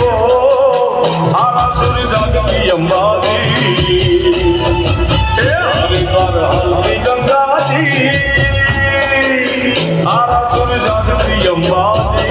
हो आरासुर जागती अंबाजी हरे कर हल्दी गंगा जी आरासुर जागती अंबाजी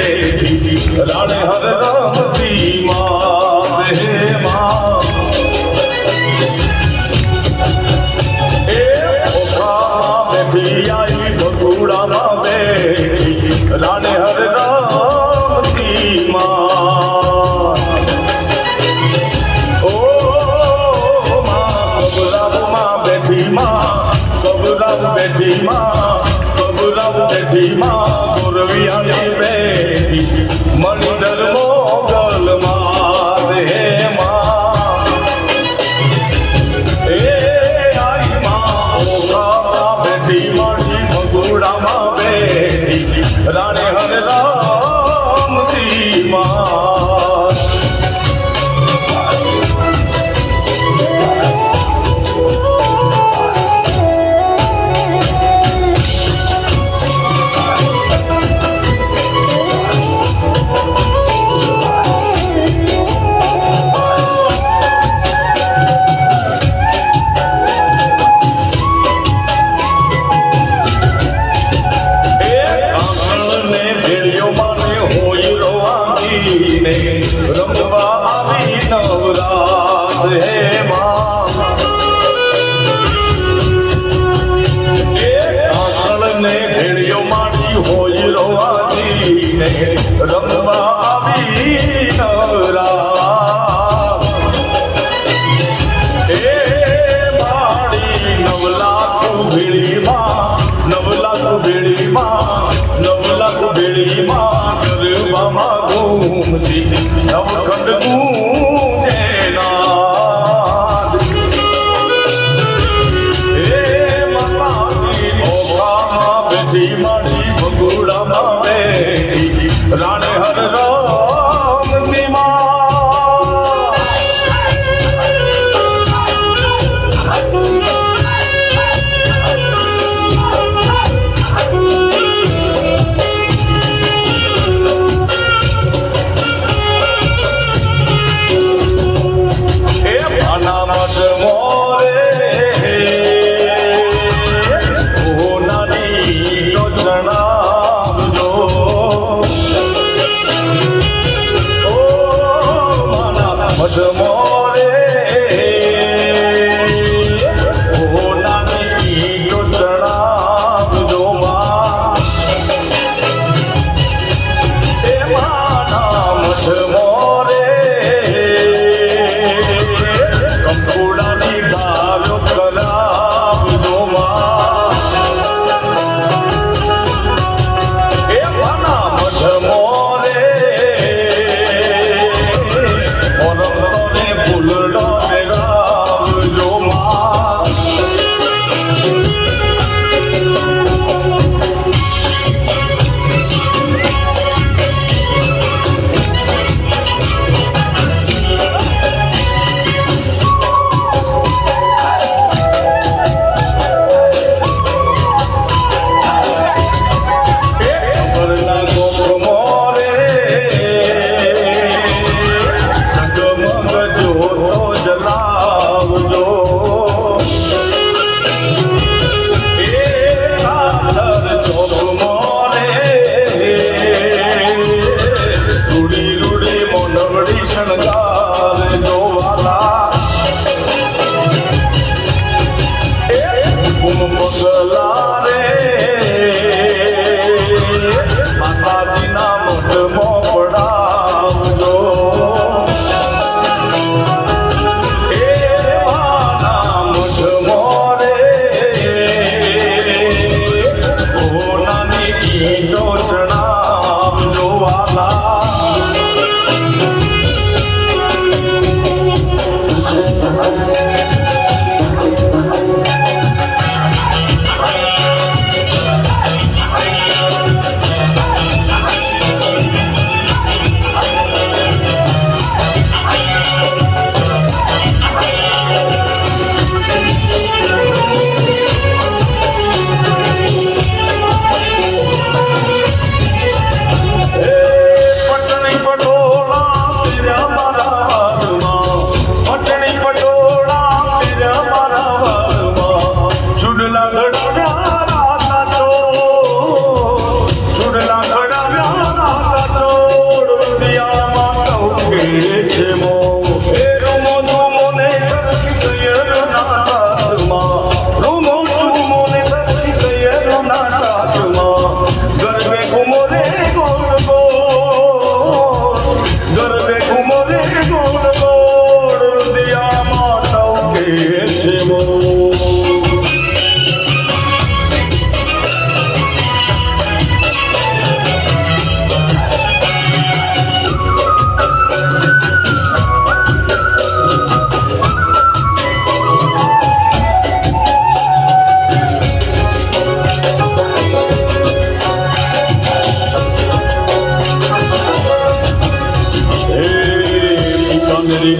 राणे हर राम की माँ हे माँ ए ओखा में भी आई बगुड़ा में राणे हर राम की माँ ओ माँ कबूराव माँ बेटी माँ कबूराव बेटी माँ कबूराव बेटी माँ गुरवियाली बेटी मणिधर मोगल माँ रे माँ ए आई माँ ओखा बेटी मणि मगुड़ा माँ बेटी राणे हर राम की माँ છોડીને રમવા આવી નવરા એ માડી નવલાખ ભેળીમાં ગરબામાં ઘૂમતી નવખંડ ગૂંજે નાદ એ માતાજી ઓખામાં બેઠી માડી ભગુડામાં બેઠી રાણે હર રામની માં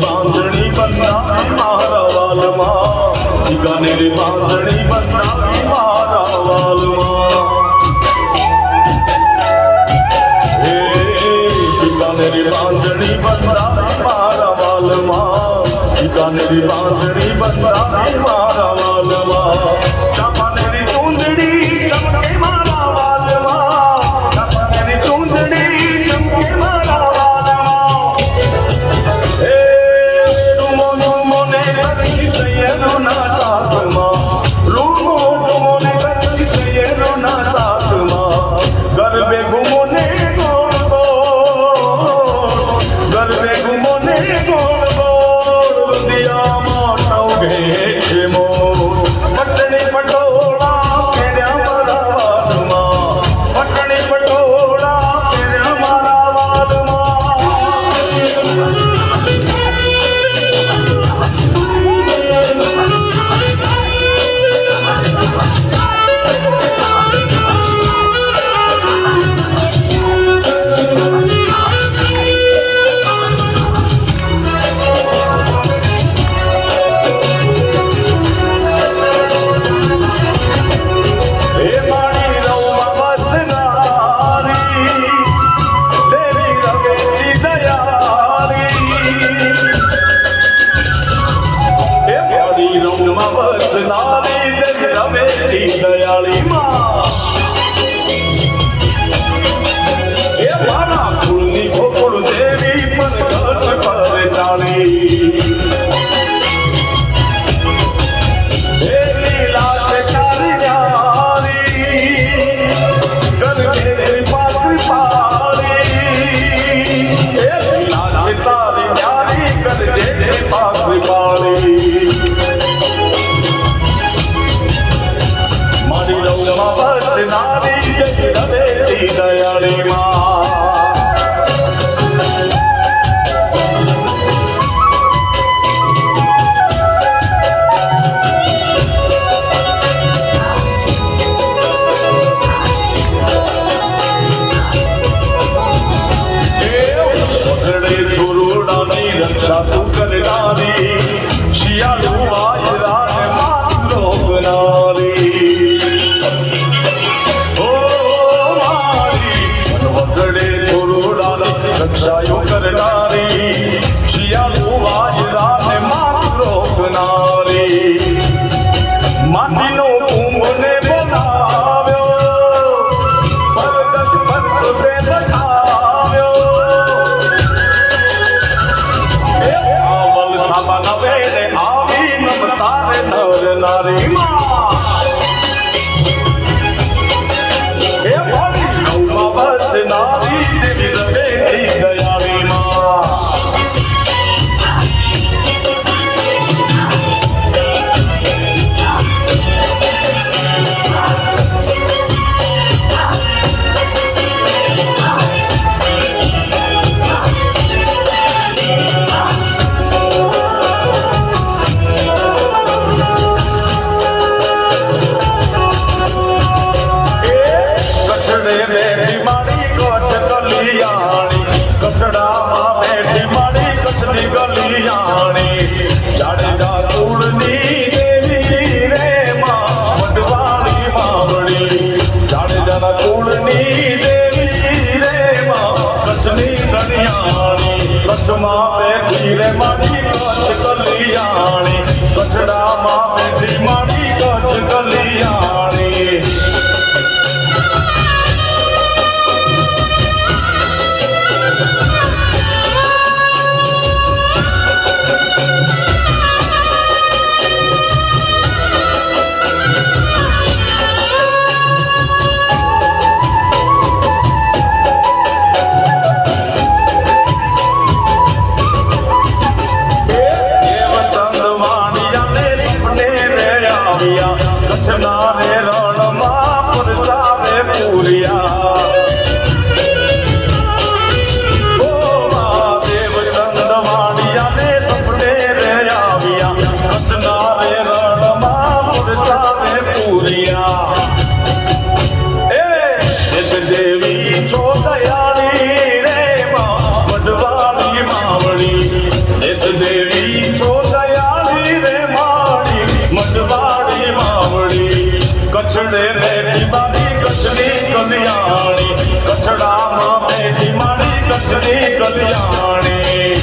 બાંધણી બંધાવી મારા વાલમાં, બીકાનેરી બાંધણી બંધાવી મારા વાલમાં. હે બીકાનેરી બાંધણી બંધાવી મારા વાલમાં, બીકાનેરી બાંધણી બંધાવી મારા વાલમાં. ચાંપાનેરી ચૂંદડી ચમકે મારા વાલમાં, ચાંપાનેરી ચૂંદડી ચમકે મારા વાલમાં. હે રૂમો રૂમો ને સખી સૈયદોના સાથમાં, રૂમો રૂમો ને સખી સૈયદોના સાથમાં, ગરબે ઘૂમો ને ગોળ વસનારી જય રવેચી દયાળી માં રક્ષા તું કરનારી શિયાળુ વાયરા ને માત લોકનારી ઓ મારી વગડે થોડોડાની રક્ષાયો કરનારી શિયાળુ વાયરા ને માત લોકનારી માટીનો કુંભ ને બનાવ્યો પરગટ પર તે બતાવ્યો નારી હે ભાઈ નવમાં વસનારી દેવી રવેચી દયાળી માં બેઠી મારી કચ્છ કલિયાણી કચડામાં બેઠી મારી કચ્છની કલિયાણી જાડેજા કુળની દેવી રે માં વડવાળી માવડી જાડેજાના કુળની દેવી રે માં કચ્છની કલિયાણી કચ્છમાં બેઠી રે મારી કચ્છ કલિયાણી કચડામાં બેઠી મારી કચ્છ કલિયાણી કચ્છના રે રણમાં પરચાવે પૂરિયા ઓ મહાદેવ ચંદવાણિયાને સપને રે આવ્યા કચ્છના રે રણમાં પરચાવે પૂરિયા એ દેશ દેવી છો દયાળી રે માં વડવાળી માવડી દેશ દેવી છો દયાળી રે માડી મડવાળી માવડી કચ્છડે બેઠી મારી કચ્છની કલિયાણી કચ્છડામાં બેઠી મારી કચ્છની કલિયાણી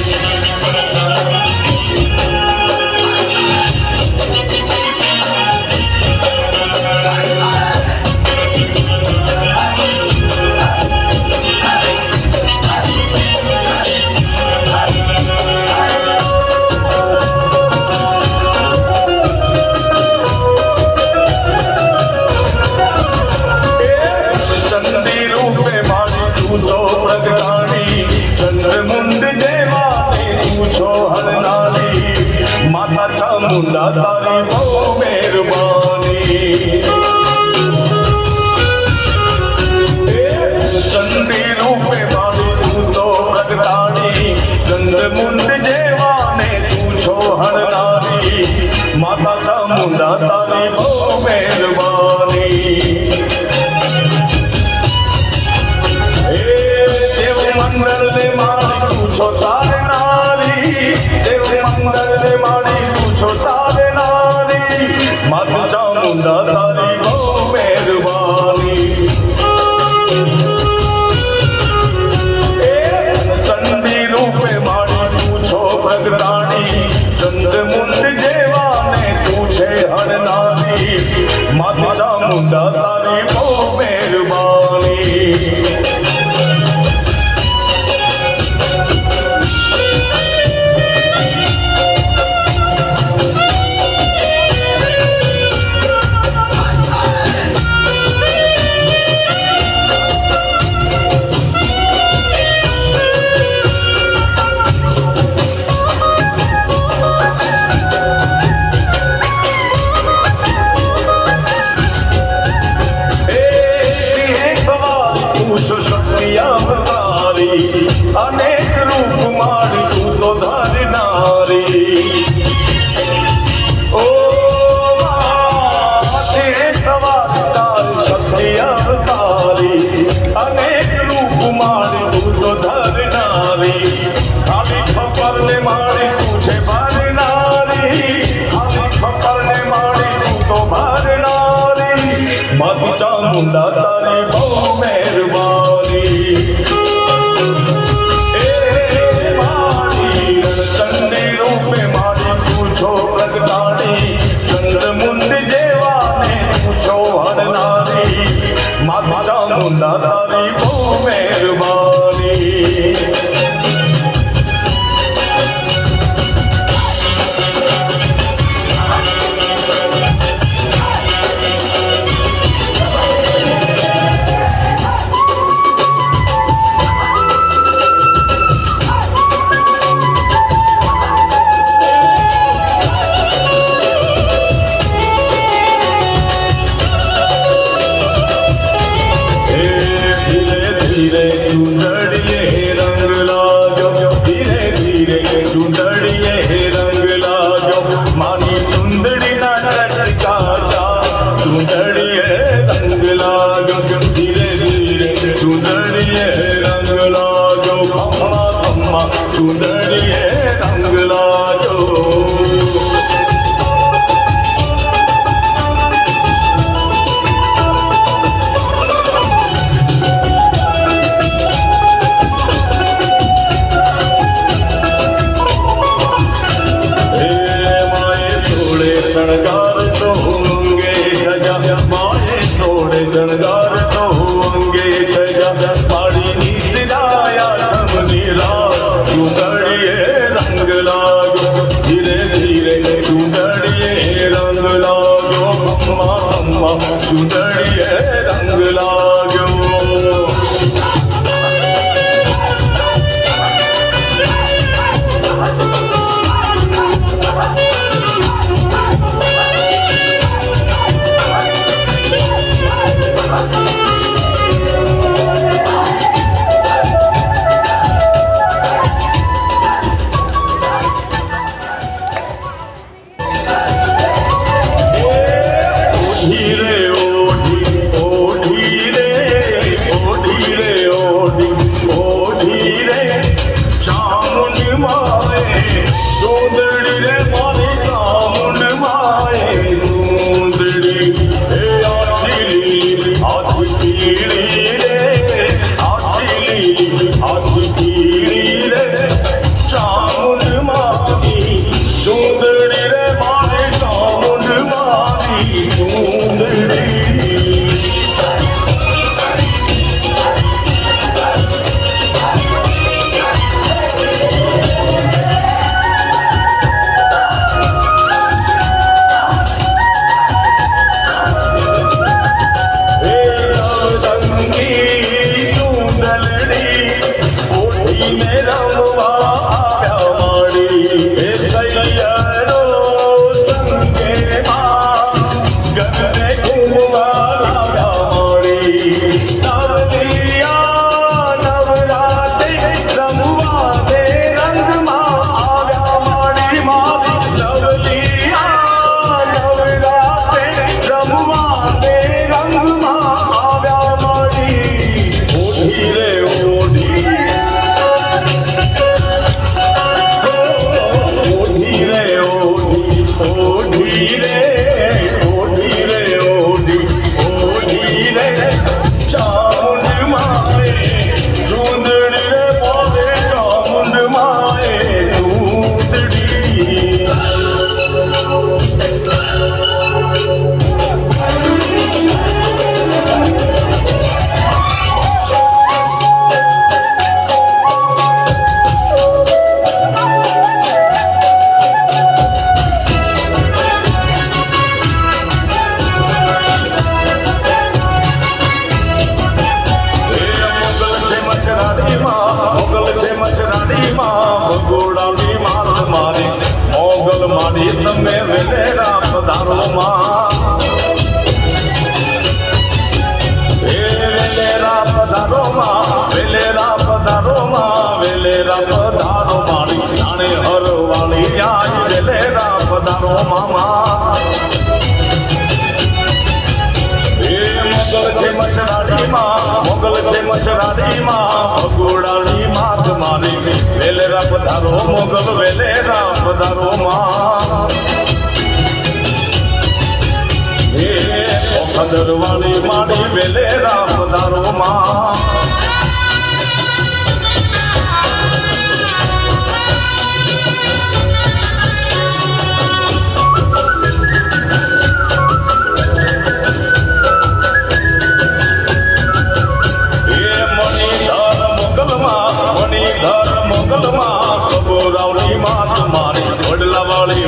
ચંડી રૂપે મારી તું તો પ્રગટાણી ચંદ્ર મુંડ બહુ મહેરબાની એ મારી રણચંડી રૂપે મારી પૂછો પ્રગટાણી ચંદ્રમુંડ જેવાને પૂછો હરનારી માતા ચામુંડા તારી બહુ મહેરબાની સુંદરીએ રંગ લાજો હે માએ સોળે શણગાર તો અંગે સજા માએ સોળે શણગાર તો અંગે સજા પાડીની સિરાયા થમની રાત ચૂંદડીએ રંગ લાગો ધીરે ધીરે ચૂંદડીએ રંગ લાગો અમ્મા અમ્મા ચૂંદડીએ રંગ લાગ્યો તમે વેલેરા પધારો માં વેલેરા પધારો માં વેલેરા પધારો માં વેલેરા પધારો મારી જાણે હરવાળી આજ વેલેરા પધારો મામા મોગલ છે મચરાડી માં ભગોડાની માત મારી વેલેરા પધારો મોગલ વેલેરા પધારો માં ખદરવાળી માડી વેલેરા પધારો માં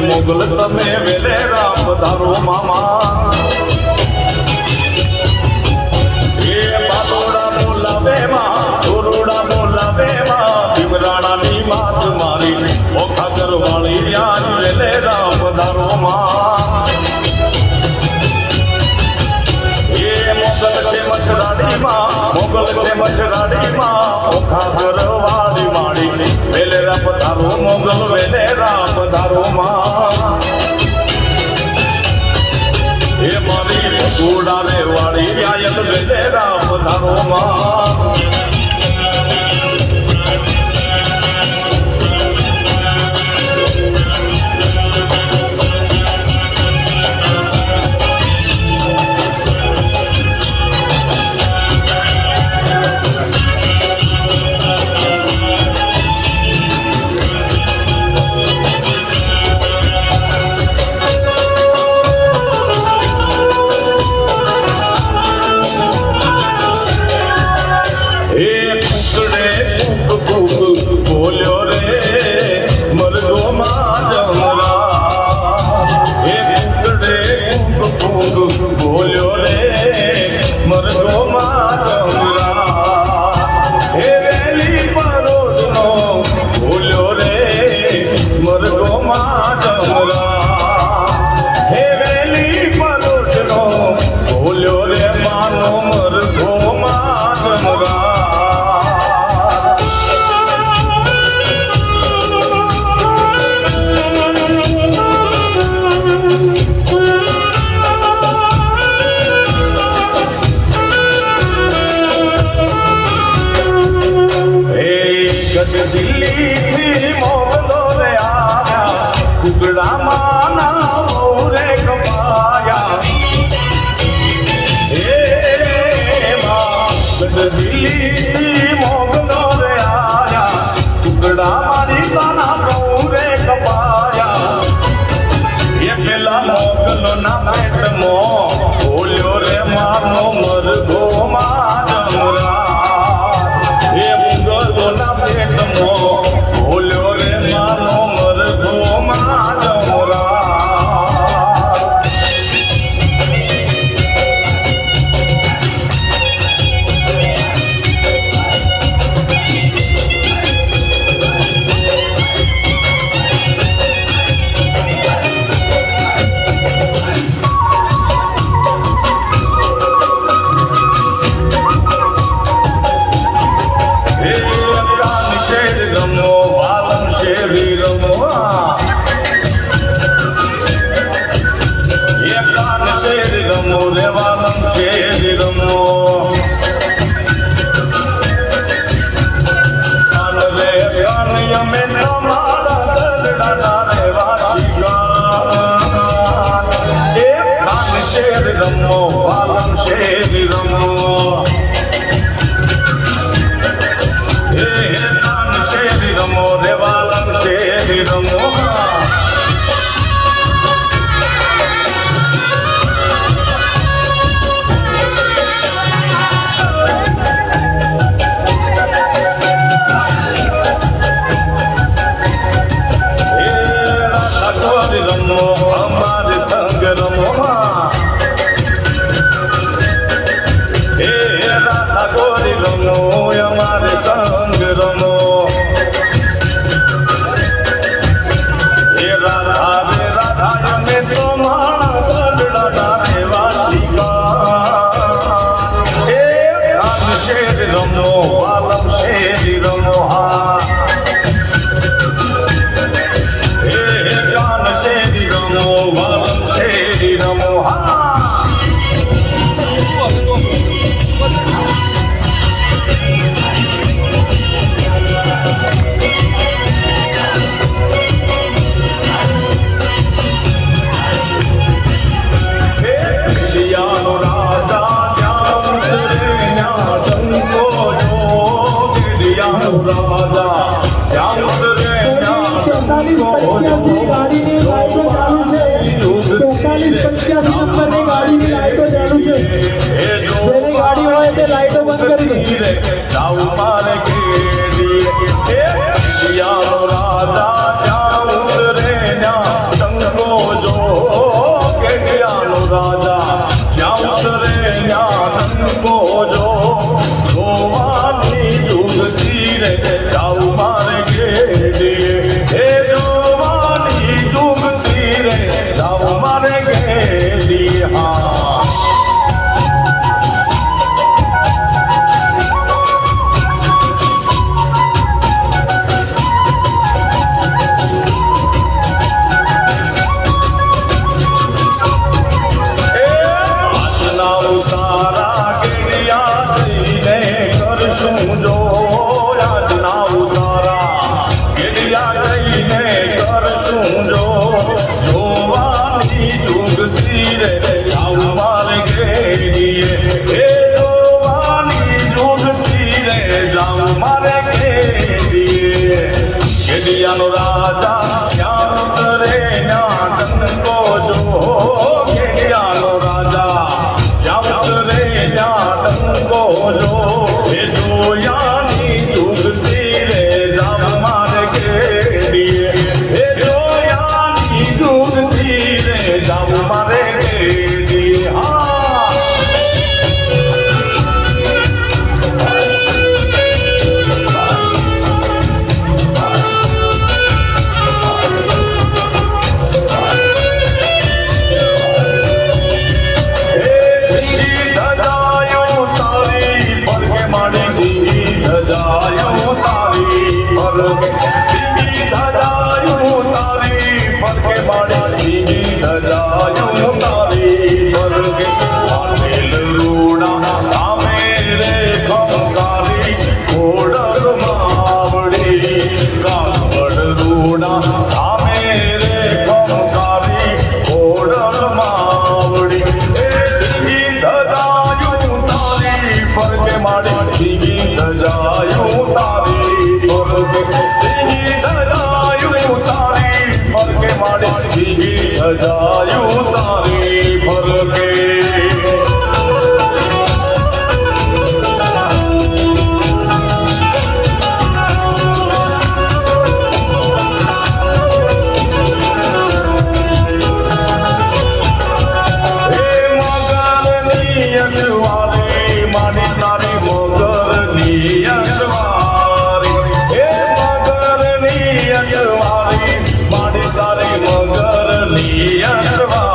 મોગલ તમે વેલેરા પધારો મામા એ બાબોડા બોલાવે માં ચોરોડા બોલાવે માં ભીમરાણાની માત મારી ઓખાગર વાળી યાર વેલેરા પધારો માં એ મોગલ છે મછરાડી માં ઓખાગર વાળી માડી વેલેરા પધારો મોગલ વેલેરા પધારો માં એ મારી ગોડારે વાળી આયલ વેલેરા પધારો માં દિલ્હી થી મોગલો રે આયા કુકડા માના રે કમાયા હે માં દિલ્હી થી મોગલો રે આયા કુકડા મારી તાના રે કમાયા એ પેલા મોગલો ના પેટ મો બોલ્યો રે માનો મરઘો માં જમરા એ મુગલો ના પેટ મો બોલ્યો રે માનો મરઘો માં જમરા રમો પાલન શેરી રમો હે કાન શેરી રમો રેવાલન શેરી રમો રમો અમારે સંગ રમો ગોરી રમો અમારે સંગ રમો એ રાધા રે રાધા અમે તો માણા ગઢડા રે વાસિકા એ કાન શેર રમો પાલમ શેરી રમો હા એ કાન શેરી રમો પાલમ શેરી રમો હા નો રામ રાજા ત્યાં ઉતરે ગાડીની લાઈટો ચાલુ છે 45-85 નંબરની ગાડીની લાઈટો ચાલુ છે જેની ગાડી હોય તે લાઈટો બંધ કરી દે જાઉં મારે રાજા ત્યાં ઉતરે ટંકો જો કેડિયાનો રાજા ત્યાં ઉતરે ટંકો જો જોવાની જુગતી રે જાઉં મારે ઘેડીએ હે જોવાની જુગતી રે જાઉં મારે ઘેડીએ હા રાજા ત્યાં ઉતરે ટંકો જો કેડિયાનો રાજા ત્યાં ઉતરે ટંકો જો એ જોયાની જુગતી રે જામ મારે કેડીએ એ જોયાની જુગતી રે જામ મારે કેડીએ હા જાયું તારી ફરકે યશવારી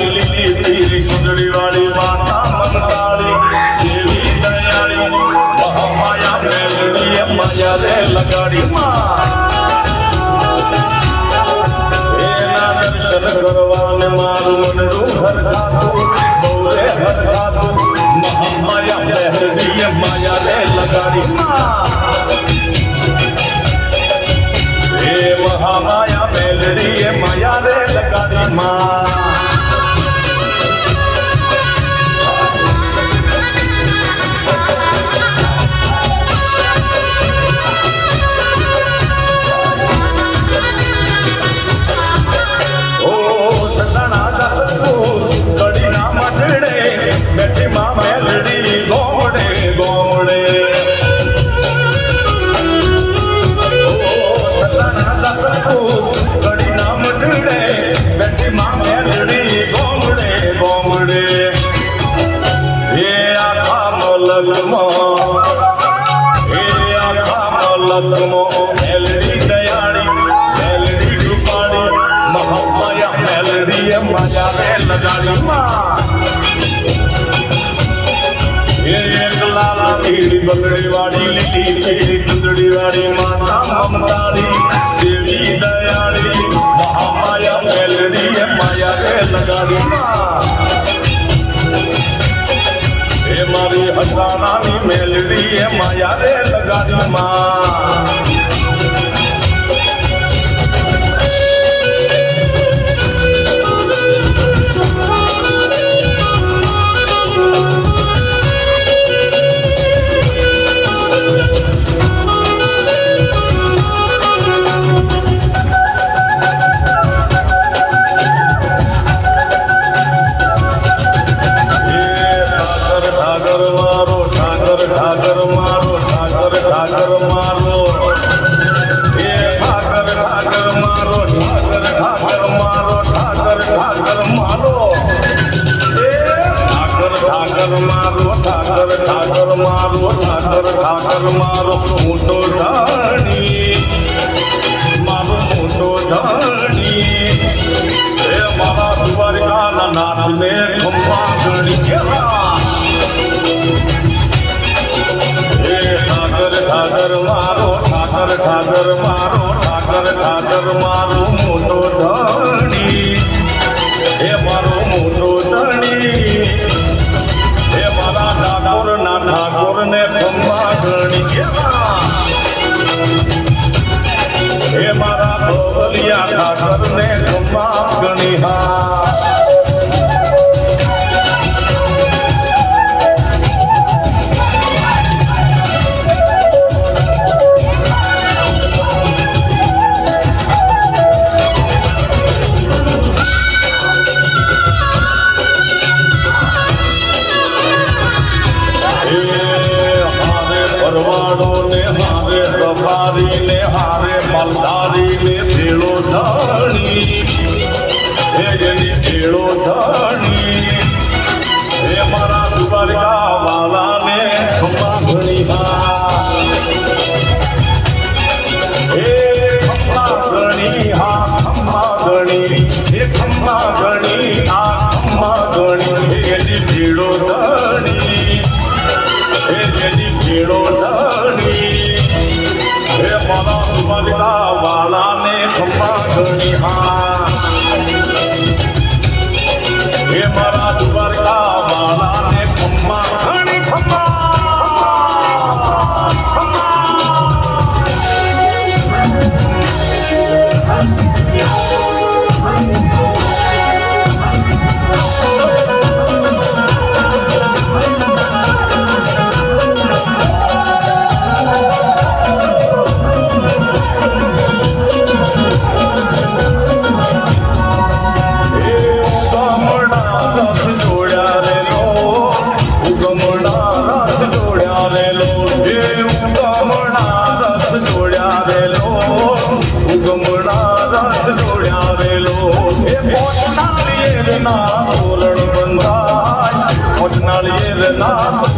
વાળી લીલી પીળી સુંદરી વાળી માતા મંગાળી દેવી દયાળી મહામાયા મેલડીએ માયા રે લગાડી એના દર્શન કરવાને મારું મનડું હરખાતું બહુ રે હરખાતું મહામાયા મેલડીએ માયા રે લગાડી એ મહામાયા મેલડીએ માયા રે લગાડી બેઠી માં મેલડી ગોમડે ગોમડે સતાના દસકુ કડી ના મઢડે બેઠી માં મેલડી ગોમડે ગોમડે એ આખા મલકમાં મેલડી દયાળી મેલડી રૂપાળી મહામાયા મેલડીએ માયા રે લગાડી પીળી બગડી વાળી લીલી પીળી ચુંદડી વાળી માતા મમતાળી દેવી દયાળી મહામાયા મેલડીએ માયા રે લગાડી એ મારી હસાણાની મેલડીએ માયા રે લગાડી ઠાકર મારો મોટો ધણી મારો મોટો ધણી એ મારા દ્વારકાના નાથને ખંભા ગણી કેવા એ ઠાકર મારો ઠાકર મારો મોટો ધણી એ મારો મોટો ધણી એ મારા ઠાકોરના ઠાકોરને ખંભા ગણી કેવા એ મારા ભવલિયા ઠાકરને ખંભા ગણી મલધારીને ભેળો ધણી હે જેની ભેળો ધણી હે મારા દ્વારકા વાલાને ખંભા ઘણી હે ખંભા ઘણી ખંભા ઘણી હે ખંભા ઘણી ખંભા ઘણી હે જેની ભેળો ધણી હે જેની ભેળો ધણી હે મારા દ્વારકા વાલાને ખંભા ઘણી હે મારા દ્વારકા વાલાને ખંભા ઘણી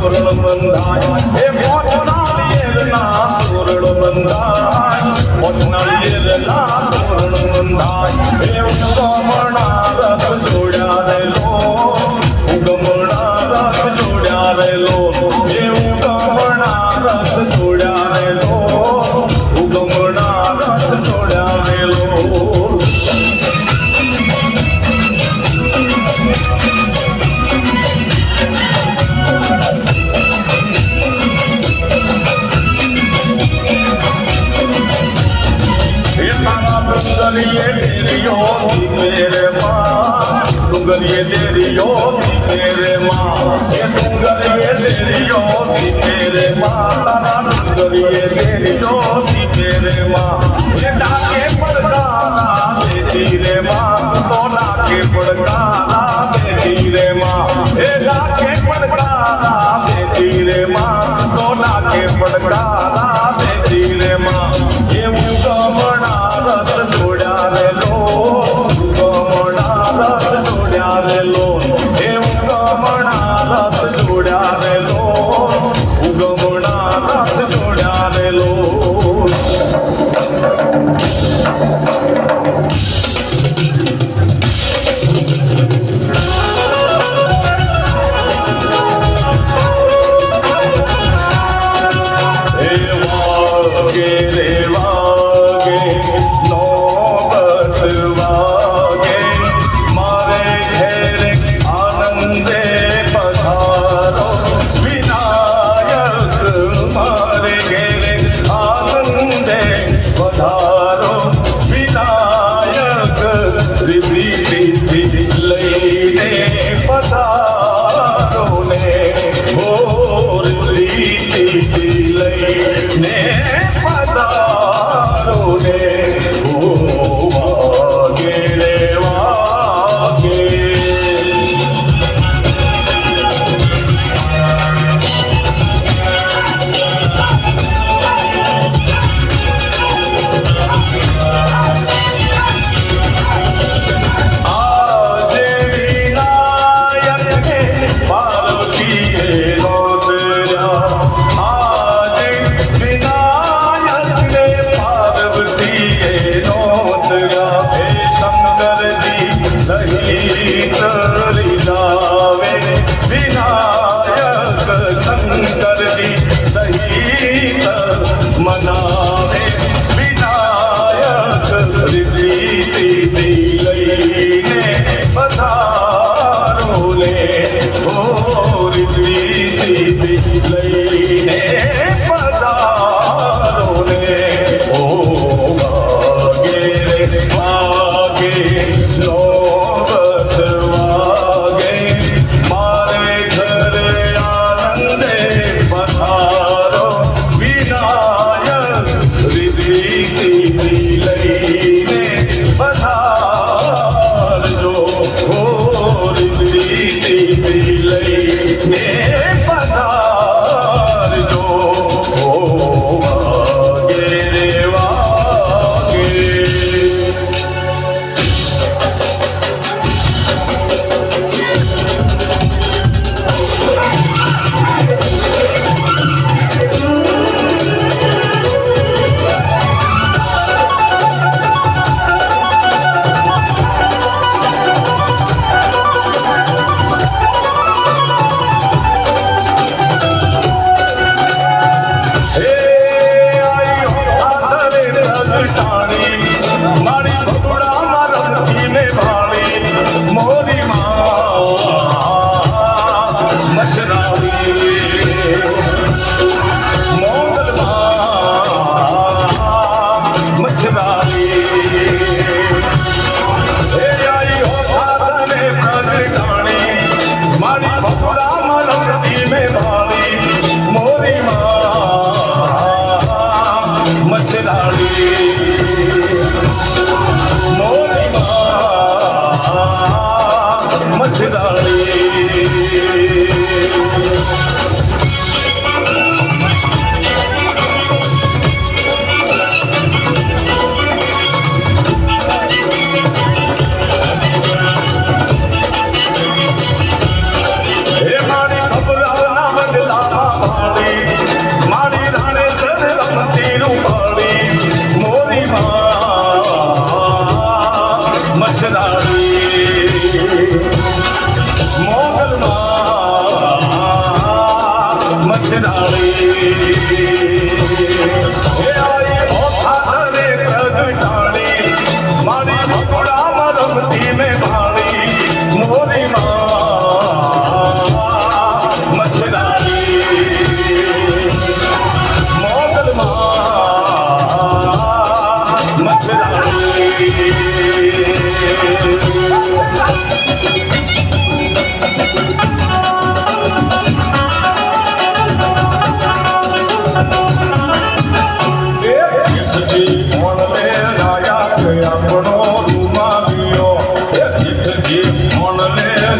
તોરણ બંધાય હે મોટનાળિયેરના તોરણ બંધાય મોટનાળિયેરના તોરણ બંધાય હે ઉત્તમના રથ જોડ્યા રે ये सुंदरिये तेरी ज्योति मेरे माँ तारा सुंदरिये तेरी ज्योति मेरे माँ ये डाके पड़काना देती रे माँ तो डाके पड़काना देती रे माँ ये डाके पड़काना देती रे माँ तो डाके पड़काना देती रे माँ ये उगमना रस जोड़ा रे लो उगमना रस जोड़ा रे लो ये उगमना रस जोड़ा रे लो उगमना रस जोड़ा रे लो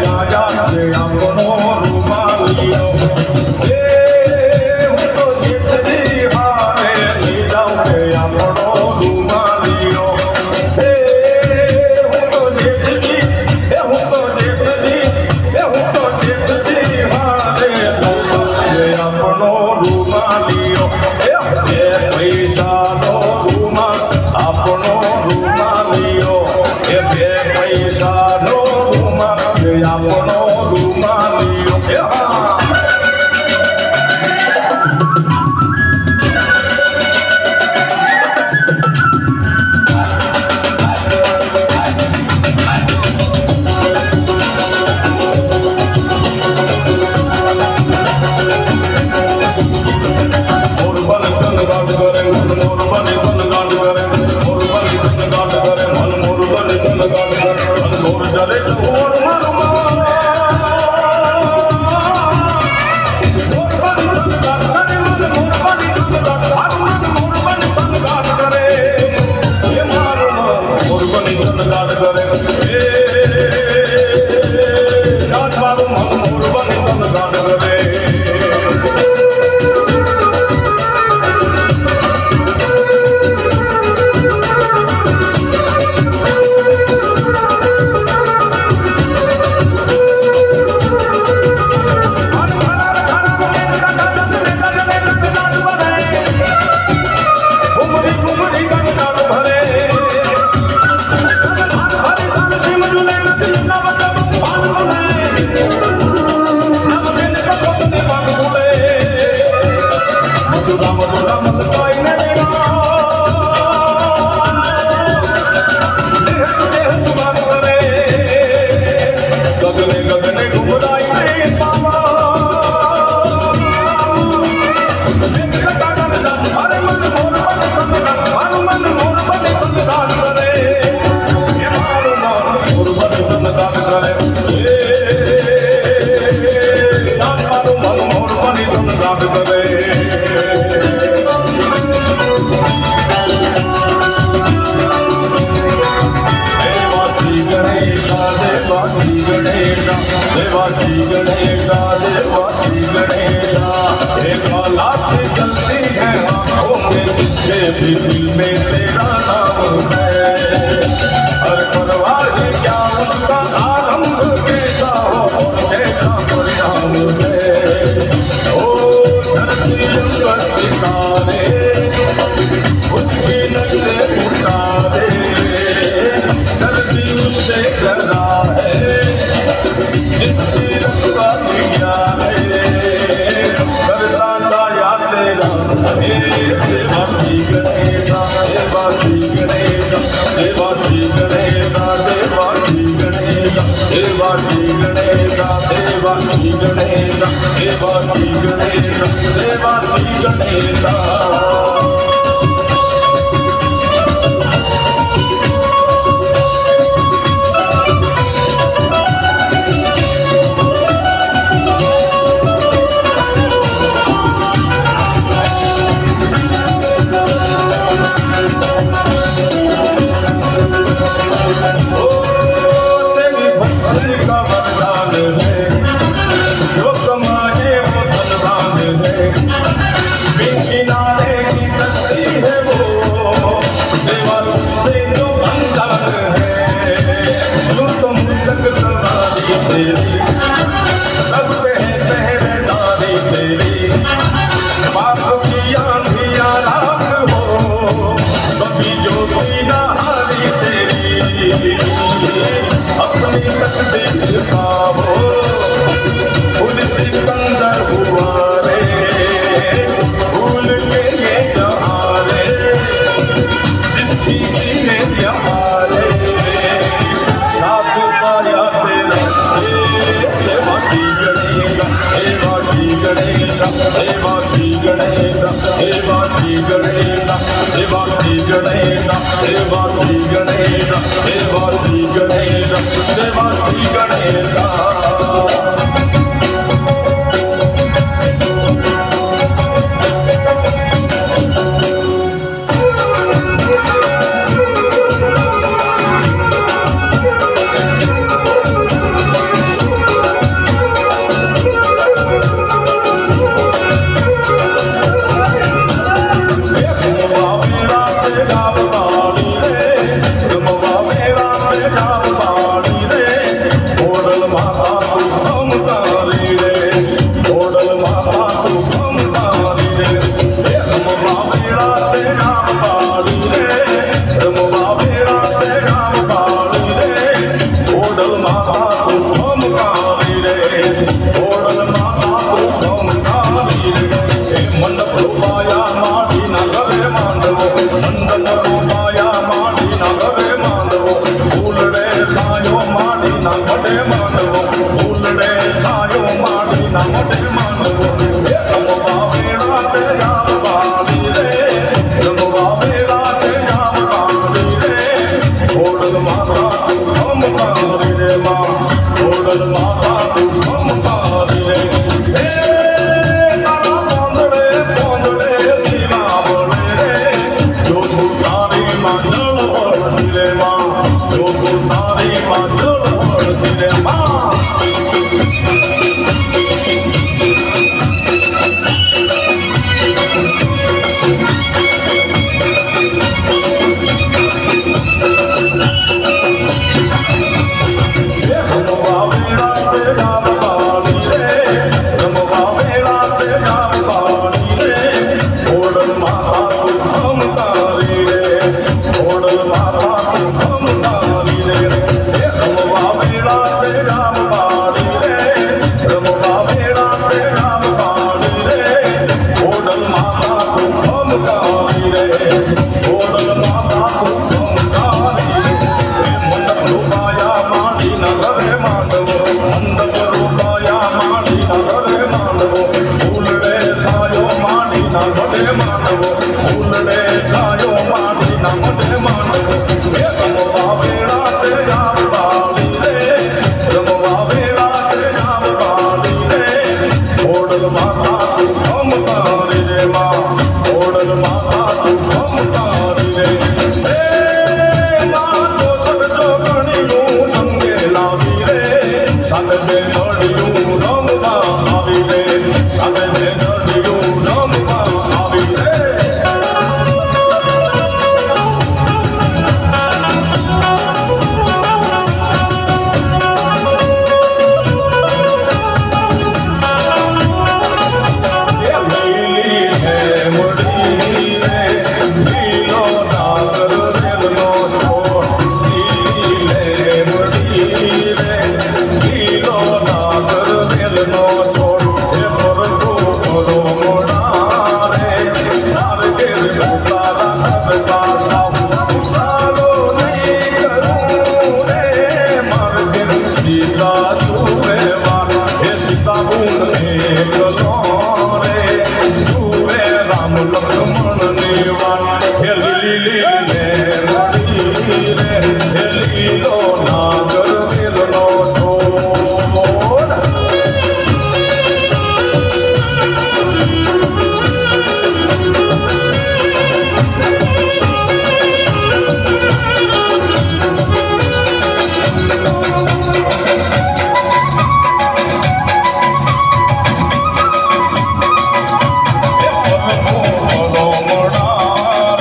રાજા છે આપણો રૂમાલિયો એ હું તો જેઠજી હારે લઈ જાઉં કે આપણો રૂમાલિયો એ હું તો જેઠજી એ હું તો જેઠજી એ હું તો જેઠજી હારે લઈ જાઉં કે આપણો રૂમાલિયો એ પૈસાનો રૂમાલ આપણો રૂમાલિયો એ બે પૈસાનો રૂમાલ આપણો રૂમાલિયો એ હા देवासी गणेशा देवासी गणेशा एक लाख जलती है आंखों में जिसके भी दिल में तेरा नाम है हर परवाह क्या उसका आरंभ कैसा हो और कैसा परिणाम है ओ धरती पर सितारे उसकी नजरें उतारे धरती उससे डरा है जिसकी रखवा दिया है करता साया तेरा देवासी गणेशा देवासी गणेशा देवासी गणेशा देवासी गणेशा देवासी गणेशा देवासी गणेशा देवासी गणेशा देवासी गणेशा Yeah. ઓડલ માતા તું ગમકારી રે એ મંડપ રૂપાયા માટીના ઘરે માંડવો મંડપ રૂપાયા માટીના ઘરે માંડવો ફૂલડે સાયો માટીના ઘરે માંડવો ફૂલડે સાયો માટીના ઘરે માંડવો એ રમવા વેળા તે જામ બાળી રે રમવા વેળા તે જામ બાળી રે ઓડલ માતા તું ગમકારી રે માં ઓડલ માતા તું ગમકારી રે એ તારા પોંદડે પોંદડે દીવા બળે રે જો તું તારી માં જળ વળતી રે માં જો તું તારી માં જળ વળતી રે માં રમવા વેળા તે જામ બાળી રે રમવા વેળા તે જામ બાળી રે ઓડલ માતા તું ગમકારી રે ઓડલ માતા તું ગમકારી રે રમવા વેળા તે જામ બાળી રે રમવા વેળા તે જામ બાળી રે ઓડલ માતા તું ગમકારી રે ઓડલ માતા તું ગમકારી રે મંડપ રૂપાયા માટીના ઘરે માંડવો મંડપ રૂપાયા માટીના ઘરે માંડવો ફૂલડે સાયો માટીના ઘરે માંડવો ફૂલડે સાયો માટીના ઘરે માંડવો એ રમવા વેળા તે જામ બાળી રે રમવા વેળા તે જામ બાળી રે ઓડલ માતા તું ગમકારી રે માં ઓડલ માતા તું ગમકારી રે એ માં તો સગજો ગણીનું સંગે લાવી રે સાથે મળ્યું રમ